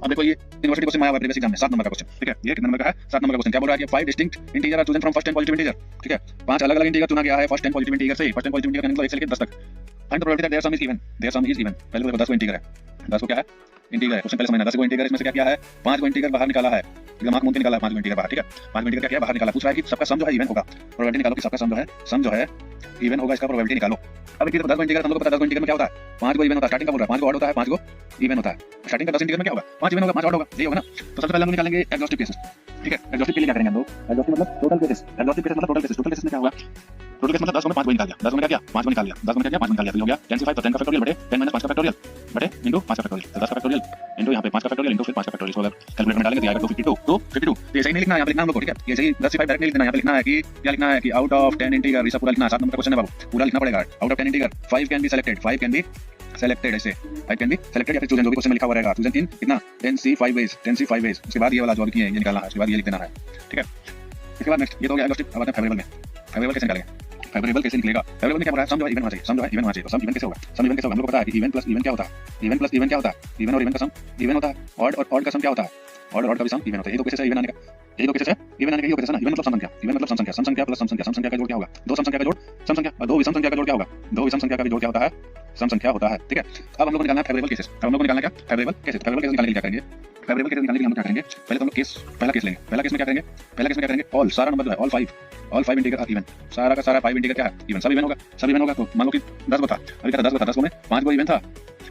अब देखो ये यूनिवर्सिटी क्वेश्चन आया हुआ प्रीवियस एग्जाम में 7 नंबर का क्वेश्चन, ठीक है। ये कितने नंबर का है? 7 नंबर का क्वेश्चन। क्या बोल रहा है कि 5 distinct integer are chosen from first 10 positive integer, ठीक है। 5 अलग-अलग इंटीजर चुना गया है फर्स्ट 10 पॉजिटिव इंटीजर से। फर्स्ट 10 पॉजिटिव इंटीजर का मतलब 1 से लेकर 10 तक। Find the probability that their sum is even, their sum is even. पहले तो देखो 10 को इंटीजर है, 10 को क्या है? इंटीजर है। क्वेश्चन पहले समझना, 10 को इंटीजर है, इसमें से क्या किया है? 5 को इंटीजर बाहर निकाला है, एकदम आंख मूंद के निकाला है 5 को इंटीजर बाहर, ठीक है। 5 को इंटीजर क्या किया? बाहर निकाला। पूछ रहा है कि सबका सम जो है इवन होगा, प्रोबेबिलिटी निकालो कि सबका सम जो है इवन होगा, इसका प्रोबेबिलिटी निकालो। अब इधर 10 को इंटीजर हम लोग को पता है 10 को इंटीजर में क्या होता है? 5 को इवन होता है, स्टार्टिंग का बोल रहा है 5 को ऑड होता है, 5 को इवन होता है। स्टार्टिंग का 10 इंटीजर में क्या होगा? 5 इवन होगा, 5 ऑड होगा, यही होगा ना। तो सबसे पहले हम निकालेंगे एग्जॉस्टिव केसेस, ठीक है। एग्जॉस्टिव के लिए क्या करेंगे हम लोग? एग्जॉस्टिव मतलब टोटल केसेस, एग्जॉस्टिव केसेस मतलब टोटल केसेस। टोटल केसेस में क्या होगा? टोटल केस मतलब 10 में 5 को निकाल दिया, 10 में क्या किया? 5 को निकाल लिया, 10 में क्या किया? 5 को निकाल लिया, तो हो गया 10 से 5 तो 10 का फैक्टोरियल बटे 10 - 5 का फैक्टोरियल बटे इनटू 5 का फैक्टोरियल। 10 का फैक्टोरियल इनटू यहाँ पे 5 का फैक्टोरियल इनटू फिर 5 का फैक्टोरियल। अगर कैलकुलेटर में डालेंगे तो आएगा 252 252। तो ये सही नहीं लिखना है, यहाँ पे लिखना हम लोग को, ठीक है। ये सही 10 से 5 डायरेक्ट नहीं लिखना, यहाँ पे लिखना है कि क्या लिखना है कि आउट ऑफ 10 इंटीजर, ये सब पूरा लिखना है। 7 नंबर का क्वेश्चन है बाबू, पूरा लिखना पड़ेगा। Out of 10 integer 5 can be selected, 5 can be selected, ऐसे 5 कैन बी सेलेक्टेड या फिर चूजन, जो भी क्वेश्चन में लिखा हुआ रहेगा। चूजन इन कितना 10C5 वेज, 10C5 वेज। उसके बाद ये वाला जो अभी किए ये निकालना है, उसके बाद ये लिख देना है, ठीक है। इसके बाद नेक्स्ट ये तो हो गया एग्जॉस्टिव। अब आते हैं फेवरेबल में। फेवरेबल कैसे निकालेंगे? फेवरेबल कैसे निकलेगा? फेवरेबल में क्या हो रहा है? सम जो है इवन होना चाहिए, सम जो है इवन होना चाहिए। तो सम इवन कैसे होगा? सम इवन कैसे होगा? हम लोग को पता है कि इवन प्लस इवन क्या होता है? इवन प्लस इवन क्या होता है? इवन और इवन का सम इवन होता है। ऑड और ऑड का सम क्या होता है? ऑड और ऑड का भी सम इवन होता है। ये तो केसेस है इवन आने का, यही तो केसेस है इवन आने का, ये केसेस है ना। इवन मतलब सम संख्या, इवन मतलब सम संख्या, सम संख्या प्लस सम संख्या। सम संख्या का जोड़ क्या होगा? दो सम संख्या का जोड़ सम संख्या, और दो विषम संख्या का जोड़ क्या होगा? दो विषम संख्या का भी जोड़ क्या होता है? सम संख्या होता है, ठीक है। अब हम लोग को निकालना है फेवरेबल केसेस। अब हम लोग को निकालना क्या? Favourable cases. फेवरेबल केसेस निकालने के लिए क्या करेंगे? फेवरेबल केसेस निकालने के लिए हम क्या करेंगे? पहले तो हम लोग केस पहला केस लेंगे। पहला केस में क्या करेंगे? पहला केस में क्या करेंगे? ऑल, सारा नंबर जो है ऑल 5 इंटीजर आर इवन। सारा का सारा 5 इंटीजर क्या है? इवन, सब इवन होगा, सब इवन होगा। तो मान लो कि 10 को था, अभी क्या था? 10 को था, 10 को में 5 को इवन था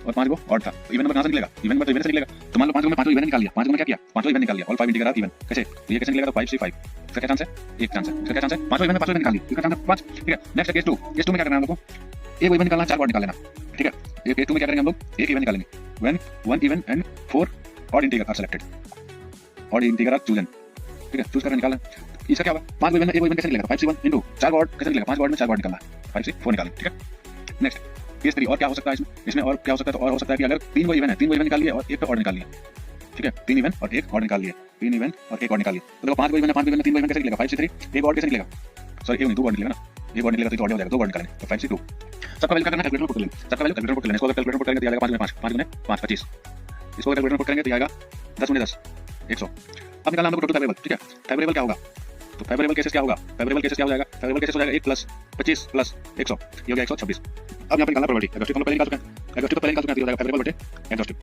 और 5 को ऑड था। इवन नंबर कहां से निकलेगा? इवन नंबर तो इवन से निकलेगा। तो मान लो 5 को में 5 को इवन निकाल लिया, 5 को में क्या किया? 5 को इवन निकाल लिया, ऑल 5 इंटीजर आर इवन। कैसे? तो ये कैसे निकलेगा? तो 5C5 इसका क्या चांस है? एक चांस है। इसका क्या चांस है? 5 को इवन में 5 को निकाल लिया, इसका चांस है 5, ठीक है। Next case 2। केस 2 में क्या करना है हम लोग को? एक इवन निकालना, 4 ऑड निकाल लेना, ठीक है। ये केस 2 में क्या करेंगे हम लोग? एक इवन निकालेंगे when 1 even and 4 odd integer are selected, odd integer are chosen, ठीक है। चूज करके निकालना। इसका क्या होगा? 5 को इवन, एक इवन कैसे निकलेगा? 5C1 इनटू 4 को ऑड कैसे निकलेगा? 5 को ऑड में 4 को ऑड निकालना है, 5C4 निकालेंगे, ठीक है। Next case 3। और क्या हो सकता है इसमें? इसमें और क्या हो सकता है? तो और हो सकता है कि अगर 3 को इवन है, 3 को इवन निकाल लिया और एक पे ऑड निकाल लिया, ठीक है। 3 इवन और एक ऑड निकाल लिया, 3 इवन और एक ऑड निकाल लिया। तो देखो 5 को इवन है, 5 को इवन 3 को इवन कैसे निकलेगा? 5C3 एक ऑड कैसे निकलेगा? सॉरी, एक नहीं 2 ऑड निकलेगा ना, एक ऑड निकलेगा तो ऑड हो जाएगा, 2 ऑड निकालेंगे तो 5C2। सबका वैल्यू करना है, कैलकुलेटर पुट कर लेंगे। सबका वैल्यू कैलकुलेटर पुट कर लेंगे। इसको अगर कैलकुलेटर पुट करेंगे तो आएगा 5 गुने 5, 5 गुने 5 25। इसको कैलकुलेटर पुट करेंगे तो आएगा 10 गुने 10 100। अब निकालना हमको टोटल फेवरेबल, ठीक है। फेवरेबल क्या होगा? तो फेवरेबल केसेस क्या होगा? फेवरेबल केसेस क्या हो जाएगा? फेवरेबल केसेस हो जाएगा 1 प्लस 25 प्लस 100, ये हो गया 126। अब यहाँ पे निकालना प्रोबेबिलिटी। एग्जॉस्टिव हम लोग पहले निकाल चुके हैं, एग्जॉस्टिव तो पहले निकाल चुके हैं, तो हो जाएगा फेवरेबल बटे एग्जॉस्टिव।